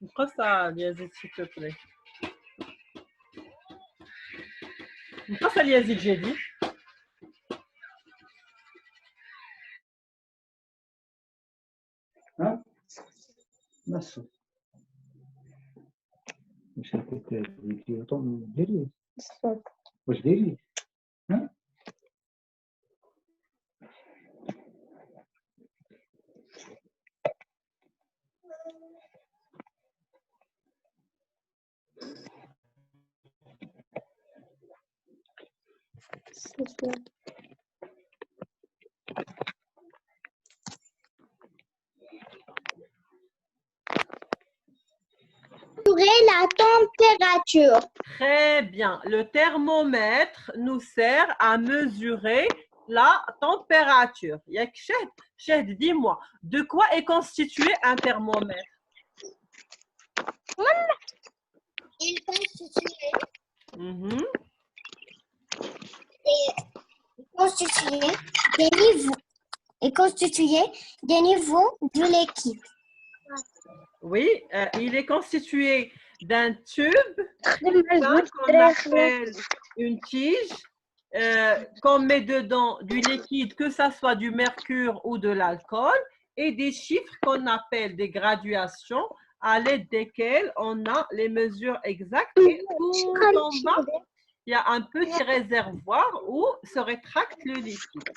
نقصها اليزيد s'il te plaît. نقصها اليزيد جدي. ها؟ بس مش هتديري طم ديري واش ديري؟ ها؟ La température. Très bien. Le thermomètre nous sert à mesurer la température. Yak Chahd, Chahd, dis-moi, de quoi est constitué un thermomètre? Il est constitué, Mhm. des niveaux. Est constitué des niveaux de liquide. Oui, il est constitué d'un tube qu'on appelle une tige, qu'on met dedans du liquide, que ça soit du mercure ou de l'alcool, et des chiffres qu'on appelle des graduations, à l'aide desquelles on a les mesures exactes. Et tout en bas, il y a un petit réservoir où se rétracte le liquide.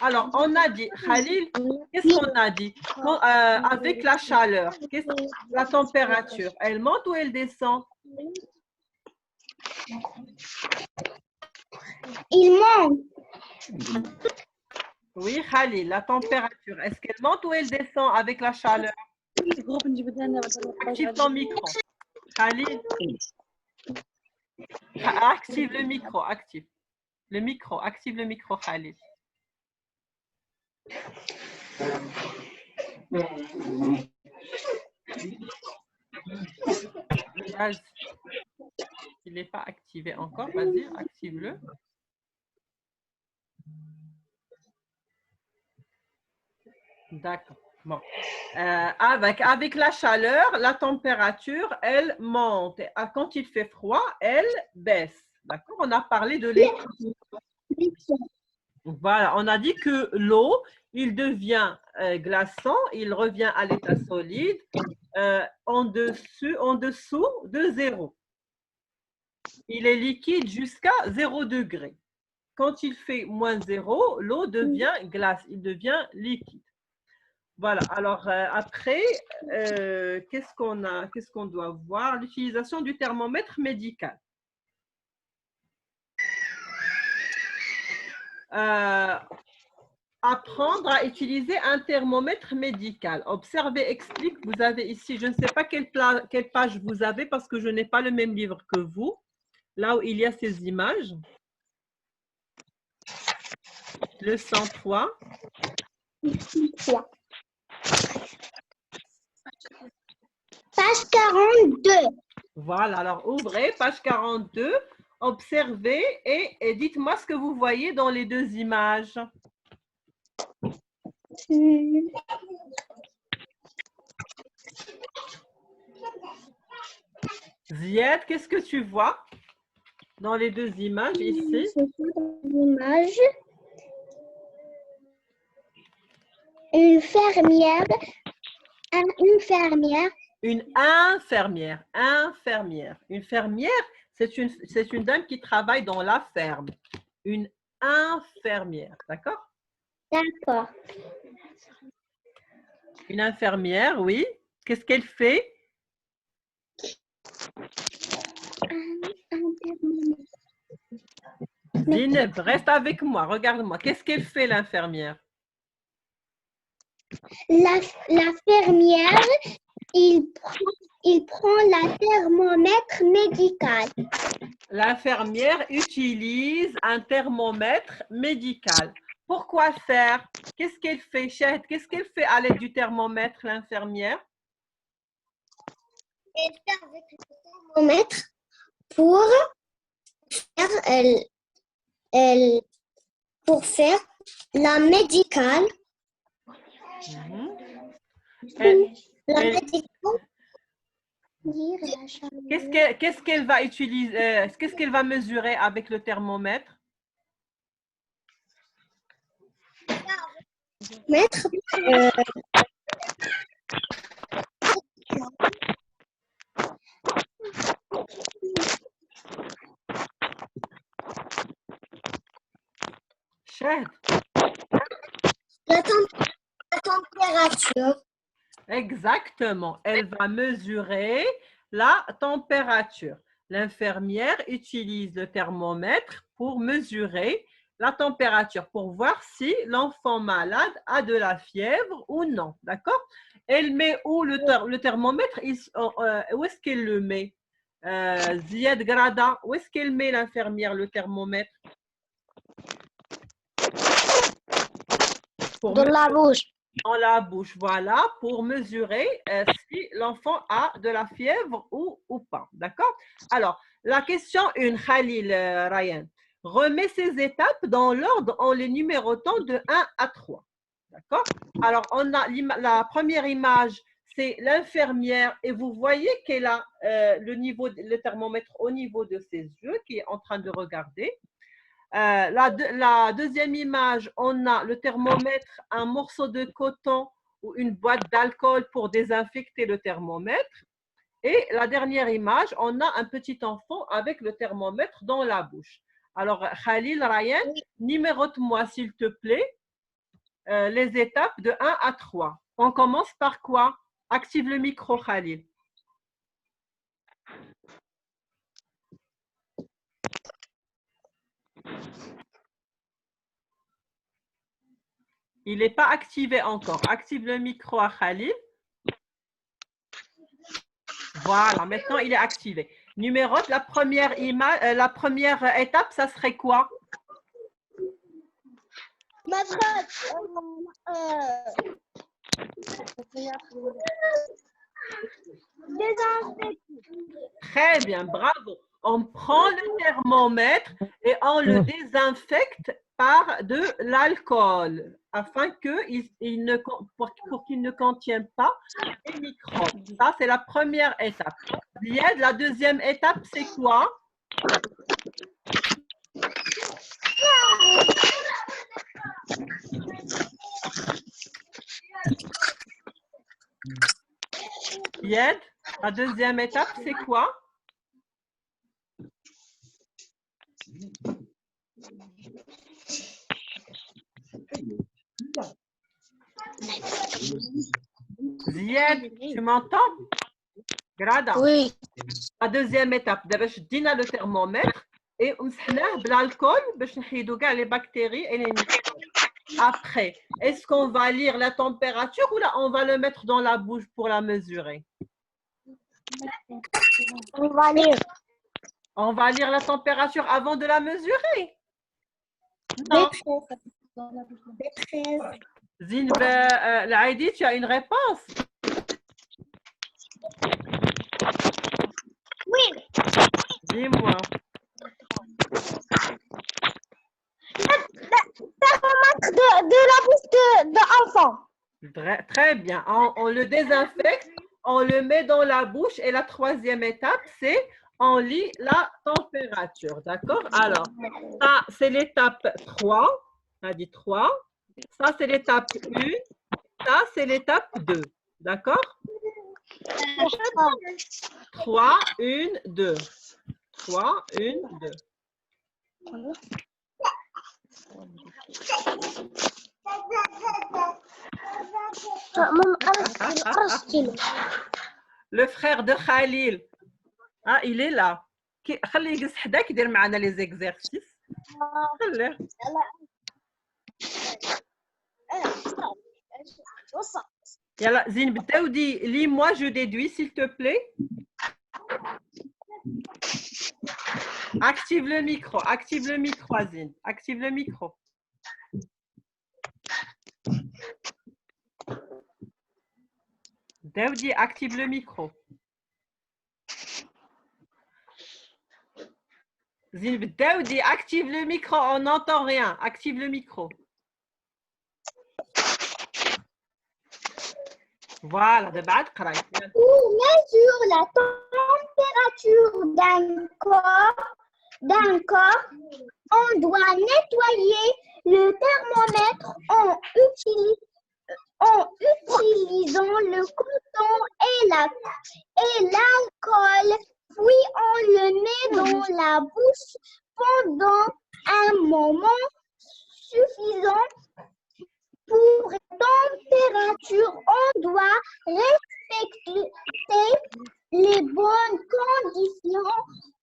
Alors, on a dit, Khalil, qu'est-ce qu'on a dit? Avec la chaleur, la température, elle monte ou elle descend? Il monte. Oui, Khalil, la température, est-ce qu'elle monte ou elle descend avec la chaleur? Active ton micro. Khalil, active le micro, active. Le micro, active le micro, Khalil. Il n'est pas activé encore, vas-y, active-le. D'accord. Bon. Avec la chaleur, la température, elle monte. Et quand il fait froid, elle baisse. D'accord? On a parlé de l'équilibre. Voilà, on a dit que l'eau, il devient glaçant, il revient à l'état solide en dessous de 0. Il est liquide jusqu'à 0 degré. Quand il fait moins 0, l'eau devient glace, il devient liquide. Voilà, alors après, qu'est-ce qu'on doit voir? L'utilisation du thermomètre médical. Apprendre à utiliser un thermomètre médical. Observez, explique, vous avez ici, je ne sais pas quelle page vous avez parce que je n'ai pas le même livre que vous, là où il y a ces images. Le 103. Page 42. Voilà, alors ouvrez, page 42, observez et dites-moi ce que vous voyez dans les deux images. Ziad, qu'est-ce que tu vois dans les deux images ici? Une fermière. Une infirmière. Une fermière, c'est une dame qui travaille dans la ferme. Une infirmière, d'accord? D'accord. Une infirmière, oui. Qu'est-ce qu'elle fait? Zineb, reste avec moi, regarde-moi. Qu'est-ce qu'elle fait, l'infirmière? La fermière, il prend la thermomètre médical. L'infirmière utilise un thermomètre médical. Pourquoi faire? Qu'est-ce qu'elle fait, Chahd? Qu'est-ce qu'elle fait à l'aide du thermomètre, l'infirmière? avec le thermomètre pour faire la médicale. Qu'est-ce qu'elle va utiliser, qu'est-ce qu'elle va mesurer avec le thermomètre? Chahd. La température. Exactement. Elle va mesurer la température. L'infirmière utilise le thermomètre pour mesurer la température, pour voir si l'enfant malade a de la fièvre ou non. D'accord? Elle met où le thermomètre? Où est-ce qu'elle le met? Ziad Grada, où est-ce qu'elle met l'infirmière le thermomètre? Dans la bouche. Dans la bouche, voilà, pour mesurer si l'enfant a de la fièvre ou pas. D'accord? Alors, la question 1, Khalil Ryan. Remets ces étapes dans l'ordre en les numérotant de 1 à 3. D'accord? Alors, on a la première image, c'est l'infirmière et vous voyez qu'elle a le thermomètre au niveau de ses yeux, qui est en train de regarder. La deuxième image, on a le thermomètre, un morceau de coton ou une boîte d'alcool pour désinfecter le thermomètre. Et la dernière image, on a un petit enfant avec le thermomètre dans la bouche. Alors, Khalil, Ryan, numérote-moi s'il te plaît les étapes de 1 à 3. On commence par quoi? Active le micro, Khalil. Il n'est pas activé encore. Active le micro à Khalil. Voilà, maintenant il est activé. Numérote, la première étape, ça serait quoi? Très bien, bravo. On prend le thermomètre et on le désinfecte par de l'alcool afin pour qu'il ne contienne pas les microbes. Ça, c'est la première étape. La deuxième étape, c'est quoi? La deuxième étape, c'est quoi? Ziad, tu m'entends? Grada. Oui. La deuxième étape, d'abord, je dis le thermomètre et on de l'alcool pour les bactéries et les microbes. Après, est-ce qu'on va lire la température ou là, on va le mettre dans la bouche pour la mesurer? On va lire. On va lire la température avant de la mesurer? Non. Zinb, Laïdi, tu as une réponse? Oui. Dis-moi. Thermomètre de la bouche de l'enfant. Très bien. On le désinfecte, on le met dans la bouche et la troisième étape, c'est on lit la température. D'accord? Alors, ça, c'est l'étape 3. On a dit 3. Ça, c'est l'étape 1. Ça, c'est l'étape 2. D'accord? 3, 1, 2. 3, 1, 2. Le frère de Khalil. Ah, il est là. خليه يجلس حداك يدير معنا les exercices. خليه. يلا زين بتودي لي moi je déduis s'il te plaît. Active le micro, Zine. Active le micro. Daoudi, active le micro. Zine Daoudi, active le micro, on n'entend rien. Active le micro. Voilà, de bad cry. Pour mesurer la température d'un corps, on doit nettoyer le thermomètre en utilisant le coton et l'alcool, puis on le met dans la bouche pendant un moment suffisant pour température. On doit respecter les bonnes conditions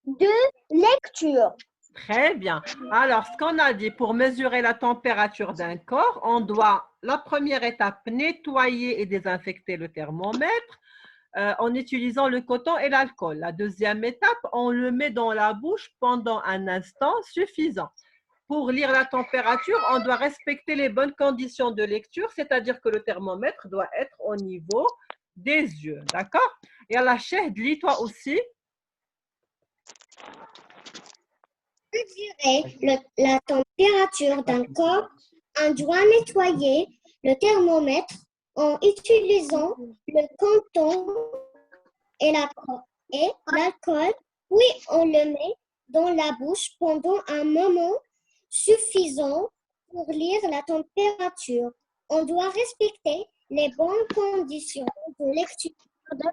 de lecture. Très bien. Alors, ce qu'on a dit, pour mesurer la température d'un corps, on doit, la première étape, nettoyer et désinfecter le thermomètre en utilisant le coton et l'alcool. La deuxième étape, on le met dans la bouche pendant un instant suffisant. Pour lire la température, on doit respecter les bonnes conditions de lecture, c'est-à-dire que le thermomètre doit être au niveau des yeux. D'accord? Et à la Chahd, lis-toi aussi. Mesurer la température d'un corps, on doit nettoyer le thermomètre en utilisant le coton et l'alcool, puis on le met dans la bouche pendant un moment suffisant pour lire la température. On doit respecter les bonnes conditions de lecture.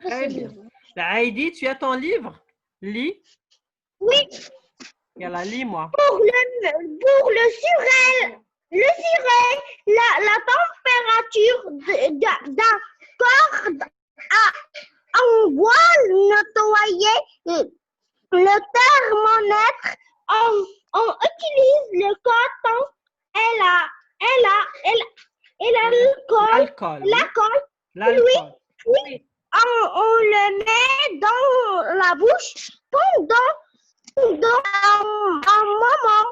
Très bien. Heidi, tu as ton livre? Lis. Oui. Yalla, lis-moi. Pour le surel, la température d'un corps, on doit nettoyer le thermomètre. On utilise le coton et l'alcool. Oui. On le met dans la bouche pendant un moment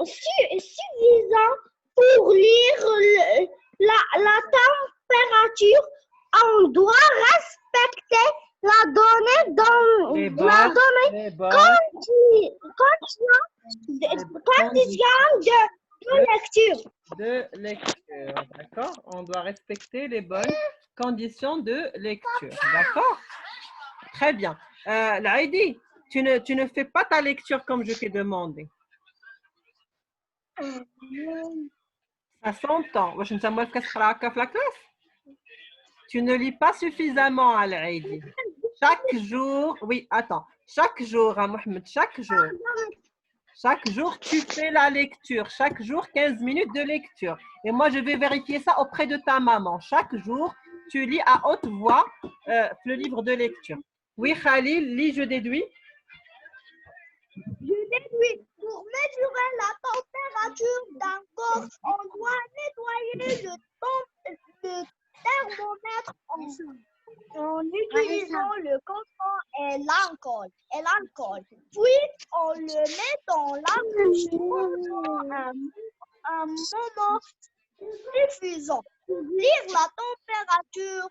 suffisant pour lire la température. On doit respecter la donnée dans conditions de lecture. De lecture, d'accord? On doit respecter les bonnes conditions de lecture, d'accord? Très bien. Heidi, tu ne fais pas ta lecture comme je t'ai demandé. Ça s'entend. Tu ne lis pas suffisamment, Al-Heidi. Chaque jour, oui, attends. Chaque jour, Mohamed, chaque jour, tu fais la lecture. Chaque jour, 15 minutes de lecture. Et moi, je vais vérifier ça auprès de ta maman. Chaque jour, tu lis à haute voix le livre de lecture. Oui, Khalil, lis, je déduis. Je déduis, pour mesurer la température d'un corps, on doit nettoyer le thermomètre en utilisant le coton et l'alcool. Puis, on le met dans la bouche pendant un moment suffisant pour lire la température.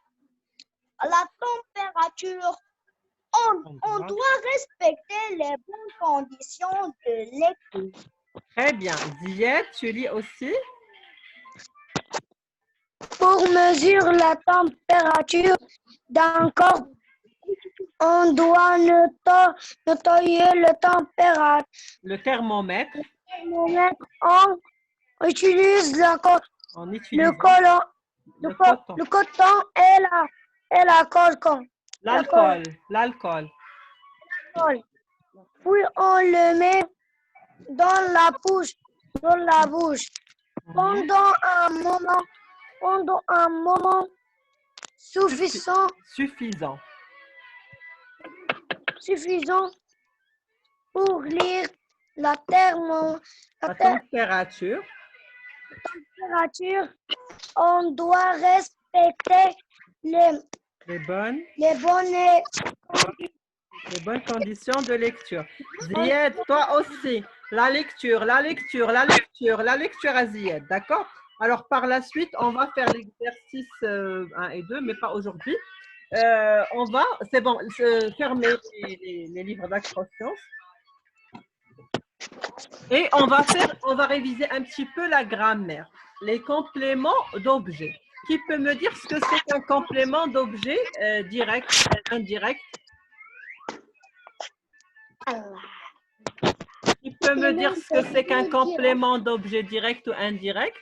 On doit respecter les bonnes conditions de lecture. Très bien. Zied, tu lis aussi? Pour mesurer la température d'un corps, on doit nettoyer le thermomètre. On utilise le coton et l'alcool. Puis on le met dans la bouche pendant un moment suffisant pour lire la température. On doit respecter les bonnes conditions de lecture. Zied, toi aussi, la lecture à Zied, d'accord? Alors, par la suite, on va faire l'exercice 1 et 2, mais pas aujourd'hui. On va, c'est bon, fermer les livres d'accrochance. Et on va réviser un petit peu la grammaire. Les compléments d'objet. Qui peut me dire ce que c'est qu'un complément d'objet direct, indirect? Qui peut me dire ce que c'est qu'un complément d'objet direct ou indirect?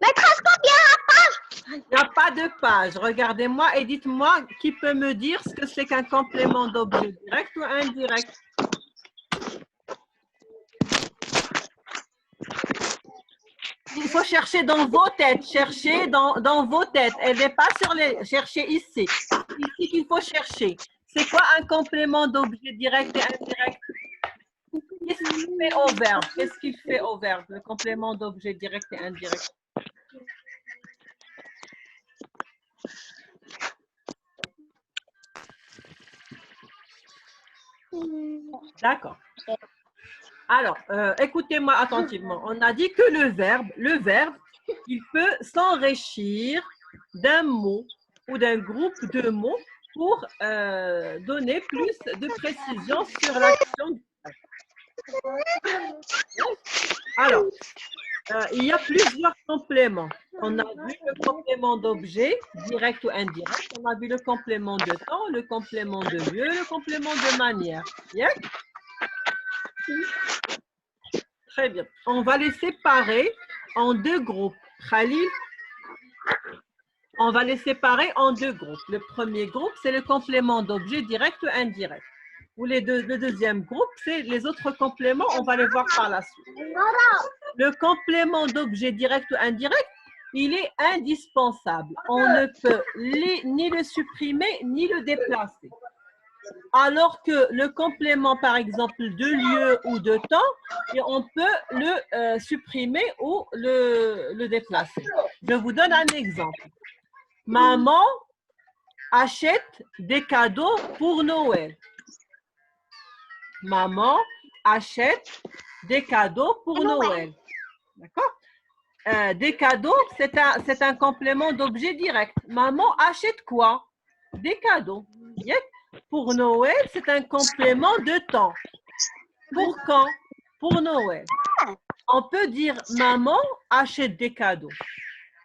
Maîtresse, combien la page? Il n'y a pas de page. Regardez-moi et dites-moi qui peut me dire ce que c'est qu'un complément d'objet direct ou indirect? Il faut chercher dans vos têtes. Cherchez dans vos têtes. Elle n'est pas sur les... Cherchez ici. Ici qu'il faut chercher. C'est quoi un complément d'objet direct et indirect? Qu'est-ce qu'il fait au verbe? Qu'est-ce qu'il fait au verbe, le complément d'objet direct et indirect? D'accord. Alors, écoutez-moi attentivement. On a dit que le verbe, il peut s'enrichir d'un mot ou d'un groupe de mots pour donner plus de précision sur l'action. Alors, il y a plusieurs compléments. On a vu le complément d'objet, direct ou indirect. On a vu le complément de temps, le complément de lieu, le complément de manière. Yeah? Très bien. On va les séparer en deux groupes. Khalil, on va les séparer en deux groupes. Le premier groupe, c'est le complément d'objet direct ou indirect. Ou le deuxième groupe, c'est les autres compléments. On va les voir par la suite. Le complément d'objet direct ou indirect, il est indispensable. On ne peut ni le supprimer, ni le déplacer. Alors que le complément, par exemple, de lieu ou de temps, et on peut le supprimer ou le déplacer. Je vous donne un exemple. Maman achète des cadeaux pour Noël. Maman achète des cadeaux pour Noël. D'accord? Des cadeaux, c'est un complément d'objet direct. Maman achète quoi? Des cadeaux. Pour Noël, c'est un complément de temps. Pour quand? Pour Noël. On peut dire maman achète des cadeaux.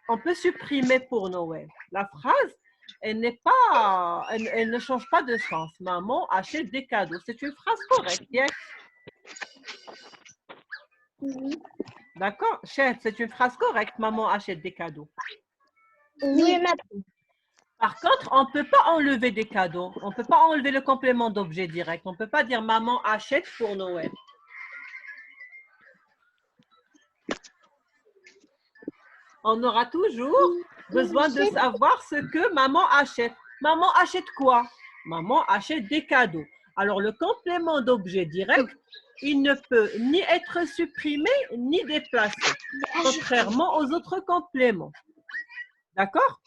On peut supprimer pour Noël. La phrase, elle ne change pas de sens. Maman achète des cadeaux. C'est une phrase correcte. D'accord? C'est une phrase correcte. Maman achète des cadeaux. Oui, Par contre, on ne peut pas enlever des cadeaux. On ne peut pas enlever le complément d'objet direct. On ne peut pas dire maman achète pour Noël. On aura toujours besoin de savoir ce que maman achète. Maman achète quoi? Maman achète des cadeaux. Alors, le complément d'objet direct, il ne peut ni être supprimé ni déplacé, contrairement aux autres compléments. D'accord?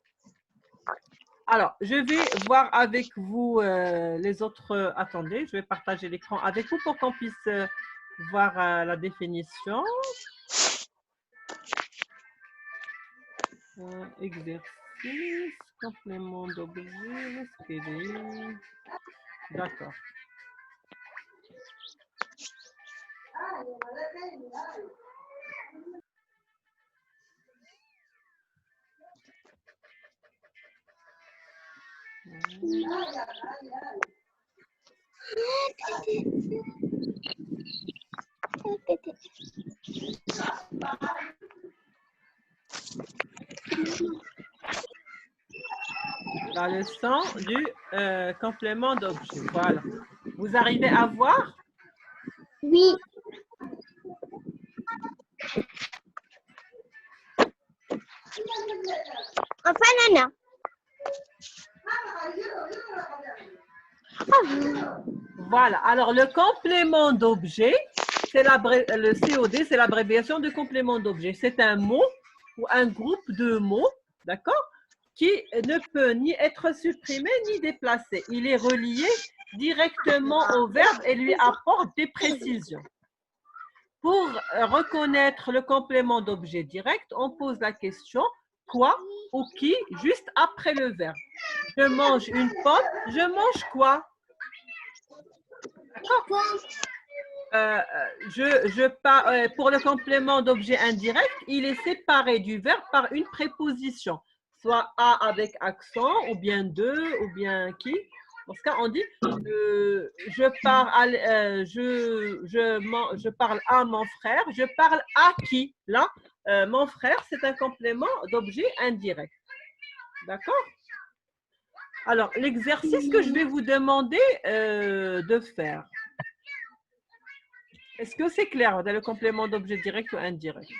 Alors, je vais voir avec vous les autres... attendez, je vais partager l'écran avec vous pour qu'on puisse voir la définition. Exercice, complément d'objet, respirer. D'accord. La leçon du complément d'objet. Voilà. Vous arrivez à voir? Oui. Enfin, Nana. Voilà. Alors, le complément d'objet, le COD, c'est l'abréviation de complément d'objet. C'est un mot ou un groupe de mots, d'accord, qui ne peut ni être supprimé ni déplacé. Il est relié directement au verbe et lui apporte des précisions. Pour reconnaître le complément d'objet direct, on pose la question quoi ou qui juste après le verbe. Je mange une pomme, je mange quoi? pour le complément d'objet indirect, il est séparé du verbe par une préposition, soit à avec accent, ou bien de, ou bien qui. Dans ce cas, on dit je parle à mon frère, je parle à qui? Là, mon frère, c'est un complément d'objet indirect. D'accord? Alors, l'exercice que je vais vous demander de faire. Est-ce que c'est clair dans le complément d'objet direct ou indirect?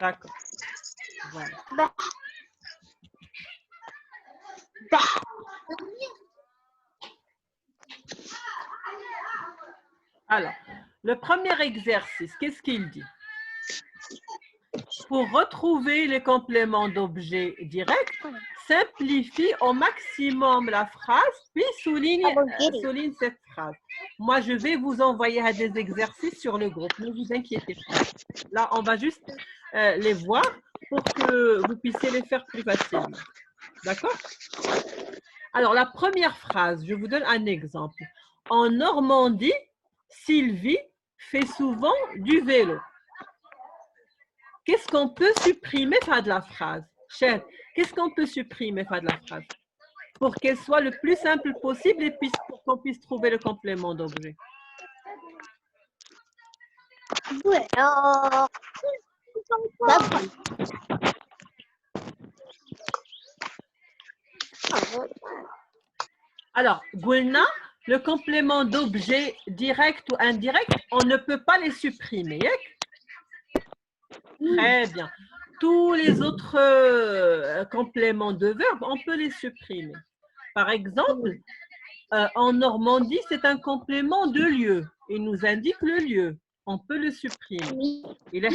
D'accord. Voilà. Alors, le premier exercice, qu'est-ce qu'il dit? Pour retrouver les compléments d'objet direct, simplifie au maximum la phrase, puis souligne cette phrase. Moi, je vais vous envoyer des exercices sur le groupe, ne vous inquiétez pas. Là, on va juste les voir pour que vous puissiez les faire plus facilement. D'accord? Alors, la première phrase, je vous donne un exemple. En Normandie, Sylvie fait souvent du vélo. Qu'est-ce qu'on peut supprimer de la phrase? Chef, qu'est-ce qu'on peut supprimer de la phrase? Pour qu'elle soit le plus simple possible et puis pour qu'on puisse trouver le complément d'objet. Alors, Goulna, le complément d'objet direct ou indirect, on ne peut pas les supprimer. Très bien. Tous les autres compléments de verbe, on peut les supprimer. Par exemple, en Normandie, c'est un complément de lieu. Il nous indique le lieu. On peut le supprimer. Et la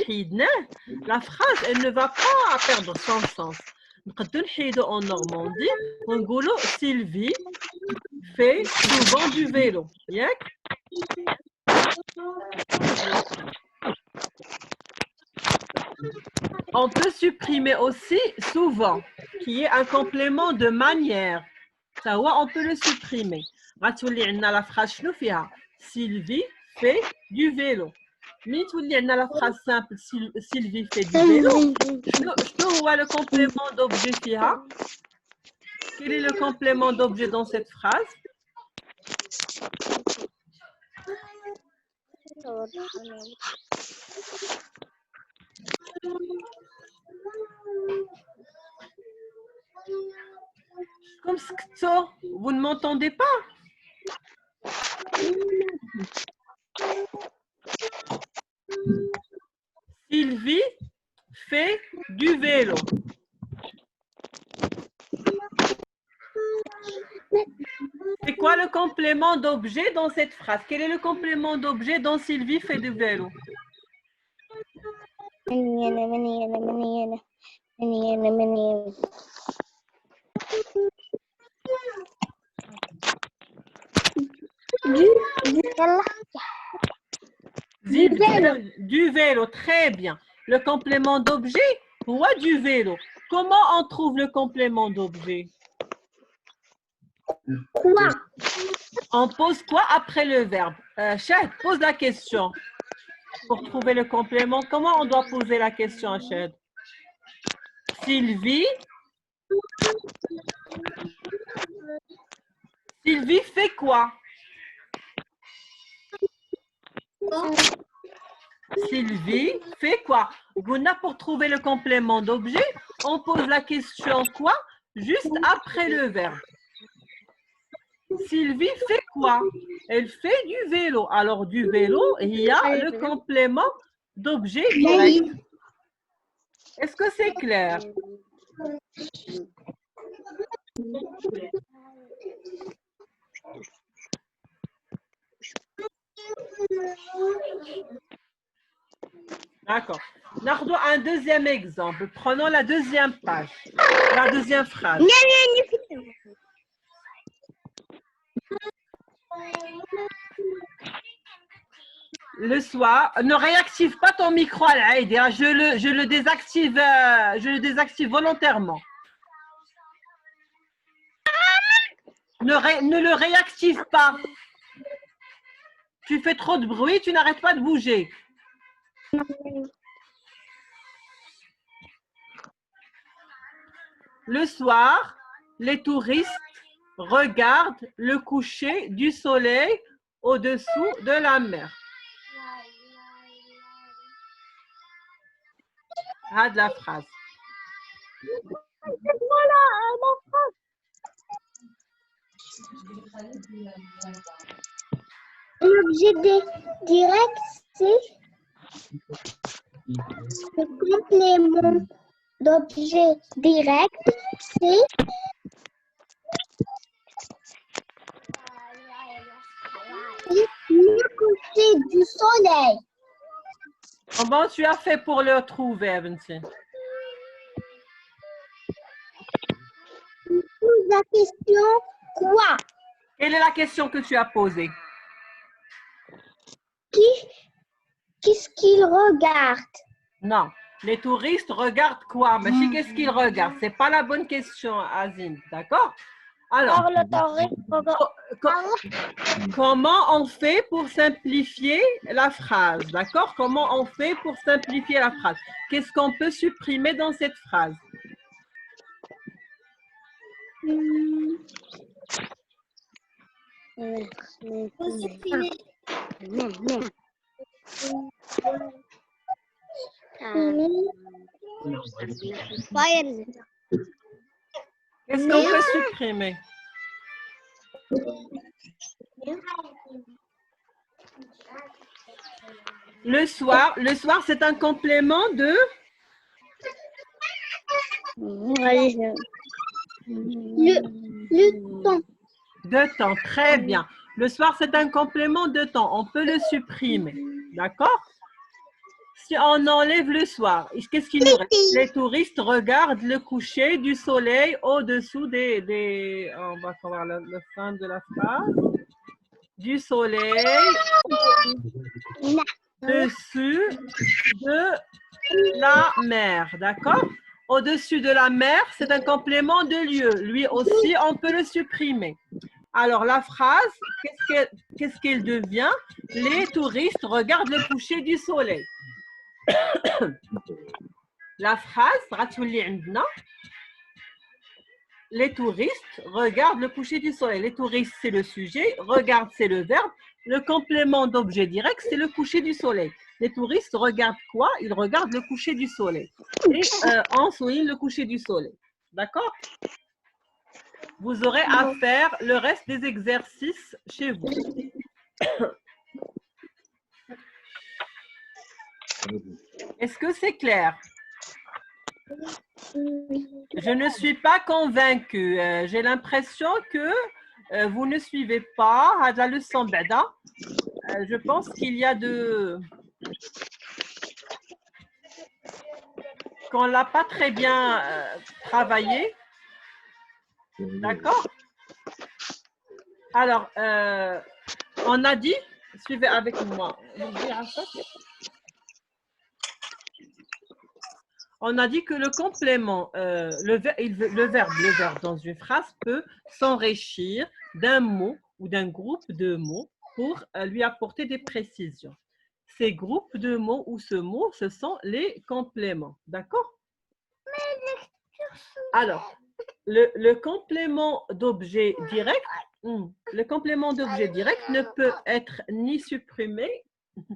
phrase, elle ne va pas perdre son sens. En Normandie, on dit Sylvie fait souvent du vélo. On peut supprimer aussi souvent, qui est un complément de manière. Ça, on peut le supprimer. La phrase Sylvie fait du vélo. Mais la phrase simple Sylvie fait du vélo. Je vois le complément d'objet fiha. Quel est le complément d'objet dans cette phrase? Comme ça, vous ne m'entendez pas? Sylvie fait du vélo. C'est quoi le complément d'objet dans cette phrase? Quel est le complément d'objet dont Sylvie fait du vélo? Du vélo, très bien. Le complément d'objet ou du vélo. Comment on trouve le complément d'objet? Quoi? On pose quoi après le verbe? Chad, pose la question. Pour trouver le complément, comment on doit poser la question, Chad? Sylvie fait quoi? Sylvie fait quoi? Gouna, pour trouver le complément d'objet, on pose la question quoi? Juste après le verbe. Sylvie fait quoi? Elle fait du vélo. Alors, du vélo, il y a le complément d'objet direct. Est-ce que c'est clair? D'accord. Nardo, un deuxième exemple. Prenons la deuxième page, la deuxième phrase. Le soir, ne réactive pas ton micro à l'aide. Je le désactive volontairement. Ne le réactive pas. Tu fais trop de bruit, tu n'arrêtes pas de bouger. Le soir, les touristes regardent le coucher du soleil au-dessous de la mer. Ah, de la phrase. L'objet direct, c'est le complément d'objet direct, c'est le coucher du soleil. Comment tu as fait pour le trouver, Vinci? La question, quoi? Quelle est la question que tu as posée? Qu'est-ce qu'il regarde? Non. Les touristes regardent quoi? Mais qu'est-ce qu'ils regardent? C'est pas la bonne question, Azim. D'accord? Alors, comment on fait pour simplifier la phrase? D'accord? Comment on fait pour simplifier la phrase? Qu'est-ce qu'on peut supprimer dans cette phrase? Qu'est-ce qu'on peut supprimer? Le soir, c'est un complément de? Le temps. De temps, très bien. Le soir, c'est un complément de temps. On peut le supprimer. D'accord? Si on enlève le soir, qu'est-ce qu'il nous reste? Les touristes regardent le coucher du soleil au-dessous des... On va voir la fin de la phrase. Du soleil au-dessus de la mer. D'accord? Au-dessus de la mer, c'est un complément de lieu. Lui aussi, on peut le supprimer. Alors, la phrase, qu'est-ce qu'elle devient? Les touristes regardent le coucher du soleil. La phrase, les touristes regardent le coucher du soleil. Les touristes, c'est le sujet. Regarde, c'est le verbe. Le complément d'objet direct, c'est le coucher du soleil. Les touristes regardent quoi? Ils regardent le coucher du soleil. Et on souligne le coucher du soleil. D'accord? Vous aurez à faire le reste des exercices chez vous. Est-ce que c'est clair? Je ne suis pas convaincue. J'ai l'impression que vous ne suivez pas la leçon Bada. Je pense qu'il y a qu'on ne l'a pas très bien travaillé. D'accord? Alors, on a dit, suivez avec moi. On a dit que le complément, le verbe dans une phrase peut s'enrichir d'un mot ou d'un groupe de mots pour lui apporter des précisions. Ces groupes de mots ou ce mot, ce sont les compléments. D'accord? Alors, le complément d'objet direct, ne peut être ni supprimé,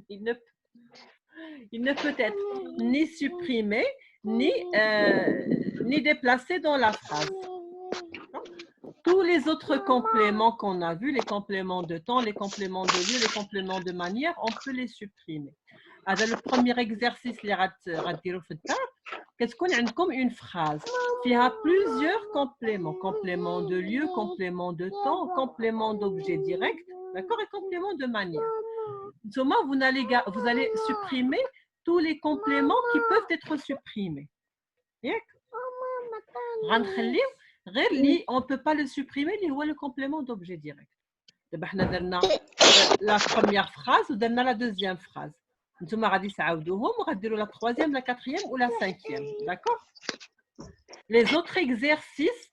il ne peut être ni supprimé, ni déplacé dans la phrase. Tous les autres compléments qu'on a vus, les compléments de temps, les compléments de lieu, les compléments de manière, on peut les supprimer. Alors, le premier exercice, qu'est-ce qu'on a comme une phrase qui a plusieurs compléments. Complément de lieu, complément de temps, complément d'objet direct, d'accord, et complément de manière. Seulement, vous allez supprimer tous les compléments qui peuvent être supprimés. On ne peut pas le supprimer, le complément d'objet direct. La première phrase ou la deuxième phrase. La troisième, la quatrième ou la cinquième. D'accord? Les autres exercices,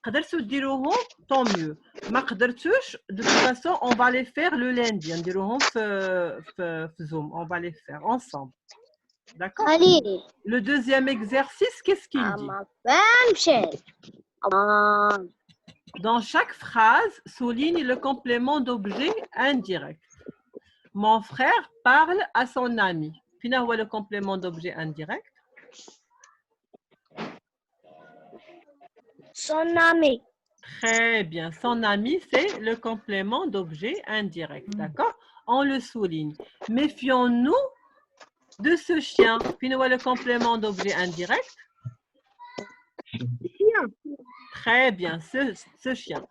قدرتوا تديروهم tant mieux. ما قدرتوش de toute façon on va les faire le lundi. نديروهم في Zoom. On va les faire ensemble. D'accord? Le deuxième exercice, qu'est-ce qu'il dit? Dans chaque phrase, souligne le complément d'objet indirect. Mon frère parle à son ami. Fina هو le complément d'objet indirect? Son ami. Très bien. Son ami, c'est le complément d'objet indirect. D'accord? On le souligne. Méfions-nous de ce chien. Fina هو le complément d'objet indirect? Très bien, ce chien.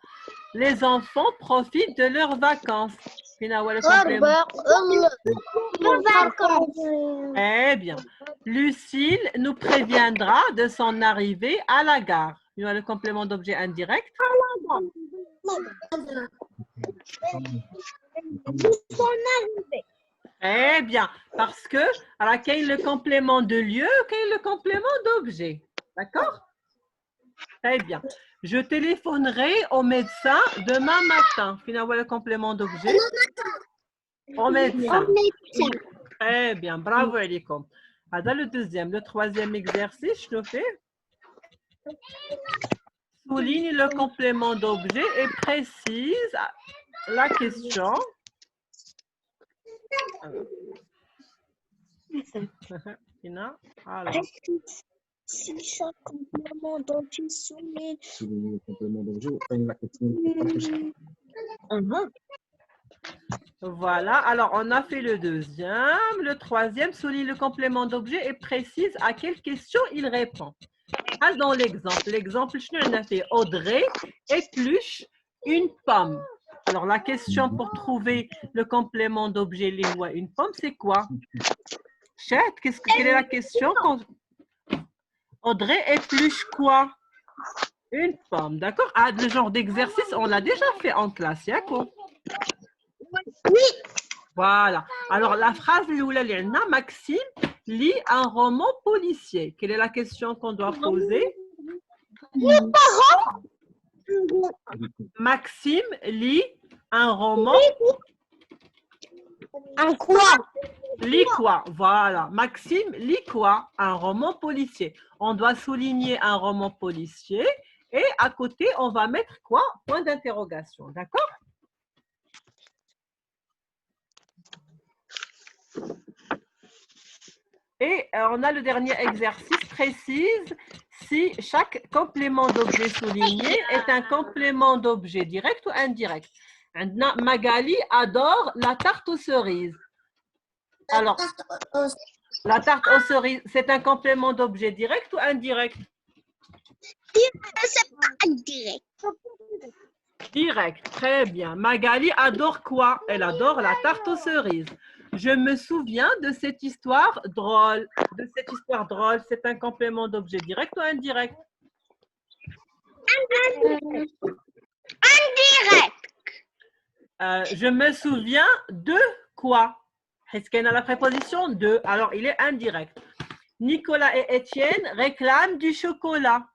Les enfants profitent de leurs vacances. Fina هو le complément. Très bien. Lucille nous préviendra de son arrivée à la gare. Il y a le complément d'objet indirect. Très bien. Parce que, alors, quel est le complément de lieu, quel est le complément d'objet? D'accord? Très bien. Je téléphonerai au médecin demain matin. Finalement, le complément d'objet. Au médecin. Très bien. Bravo, Elikom. Dans le deuxième, le troisième exercice, je le fais. Souligne le complément d'objet et précise la question. Alors. Si chaque complément d'objet souligne. Souligner le complément d'objet. La question. Voilà, alors on a fait le deuxième. Le troisième, souligne le complément d'objet et précise à quelle question il répond. Dans l'exemple, on a fait Audrey épluche une pomme. Alors la question pour trouver le complément d'objet, une pomme, c'est quoi? Chat, quelle est la question? Audrey épluche quoi? Une pomme, d'accord? Ah, le genre d'exercice, on l'a déjà fait en classe, Yako. Oui. Voilà. Alors, la phrase Maxime lit un roman policier. Quelle est la question qu'on doit poser? Maxime lit un roman. Un quoi? Lit quoi? Voilà. Maxime lit quoi? Un roman policier. On doit souligner un roman policier et à côté, on va mettre quoi? Point d'interrogation. D'accord? Et on a le dernier exercice, précise si chaque complément d'objet souligné est un complément d'objet direct ou indirect. Magali adore la tarte aux cerises. Alors, la tarte aux cerises, c'est un complément d'objet direct ou indirect? C'est pas indirect. Direct, très bien. Magali adore quoi? Elle adore la tarte aux cerises. Je me souviens de cette histoire drôle. C'est un complément d'objet direct ou indirect? Indirect. Je me souviens de quoi? Est-ce qu'il y a la préposition de? Alors, il est indirect. Nicolas et Étienne réclament du chocolat.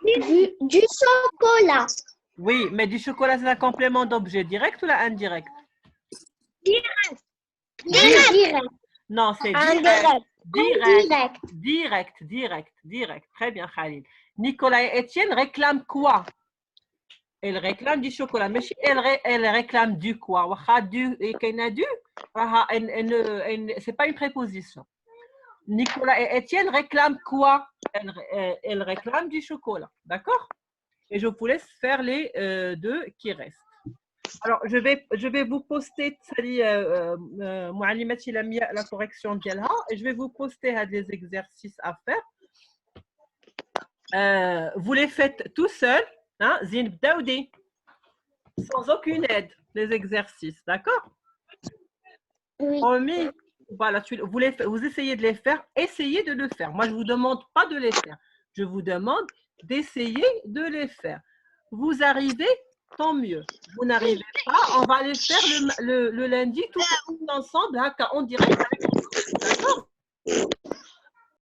Du chocolat. Oui, mais du chocolat, c'est un complément d'objet direct ou indirect? Direct. Non, c'est direct. Très bien, Khalil. Nicolas et Étienne réclament quoi? Elle réclame du chocolat. Mais elle réclame du quoi? C'est pas une préposition. Nicolas et Étienne réclament quoi? Elle réclame du chocolat. D'accord? Et je vous laisse faire les deux qui restent. Alors, je vais vous poster la correction d'Yalha et je vais vous poster des exercices à faire. Vous les faites tout seul, hein, sans aucune aide, les exercices, d'accord? Oui. Voilà, vous essayez de les faire, essayez de le faire. Moi, je ne vous demande pas de les faire. Je vous demande d'essayer de les faire. Vous arrivez, tant mieux. Vous n'arrivez pas, on va les faire le lundi tout ensemble, hein, en direct avec